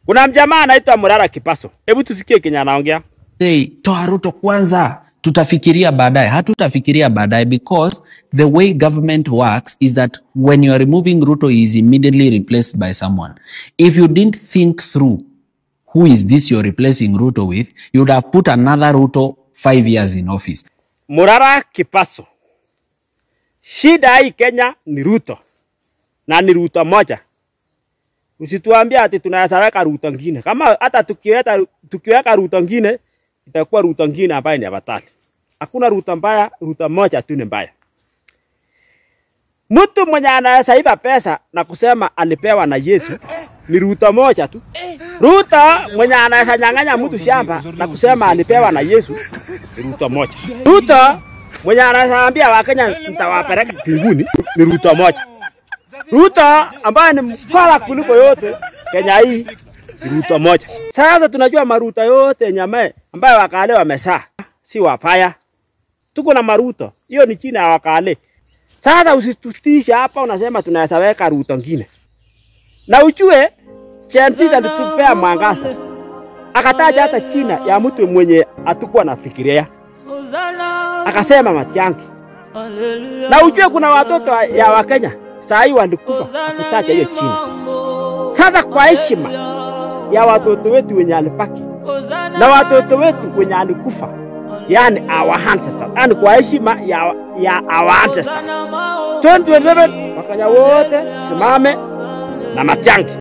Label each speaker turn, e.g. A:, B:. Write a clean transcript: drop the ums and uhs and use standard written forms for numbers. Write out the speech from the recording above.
A: Kuna mjamaa anaitwa Murara Kipaso. Hebu tusikie Kenya anaongea.
B: Toa Ruto kwanza, tutafikiria baadaye. Hatutafikiria baadaye because the way government works is that when you are removing Ruto, he is immediately replaced by someone. If you didn't think through who is this you're replacing Ruto with, you would have put another Ruto 5 years in office.
A: Murara Kipaso. Shida hii Kenya ni Ruto. Na ni Ruto moja. Usituambia ati tunaweka Ruto ngine. Kama hata tukiweka Ruto ngine, itakuwa Ruto ngine ambaye ni abatali. Hakuna Ruto mbaya, Ruto moja tu ni mbaya. Mtu mwenye anasaiba pesa na kusema alipewa na Yesu ni Ruto moja tu. Ruto mwenye anasanyang'anya mtu shamba na kusema alipewa na Yesu ni Ruto moja. Ruto mwenye anaambia Wakenya nitawapeleka mbinguni ni Ruto moja. Ruto ambaye ni mkala kuliko yote Kenya hii ni Ruto moja. Sasa tunajua maruto yote nyame ambaye wakale wamesaa si wapaya. Tuko na maruto. Hiyo ni china ya wakale. Sasa usitutisha hapa unasema tunaweza weka Ruto ngine. Na ujue Chelsea alitupea mwangaza. Akataja hata China ya mtu mwenye atakuwa nafikiria. Akasema Matiang'i. Na ujue kuna watoto ya Wakenya saa hii walikufa akitaja hiyo China. Sasa kwa heshima ya watoto wetu wenye alipaki na watoto wetu wenye alikufa, yani our ancestors, yani kwa heshima ya our ancestors, 2027 Wakenya wote simame na Matiang'i.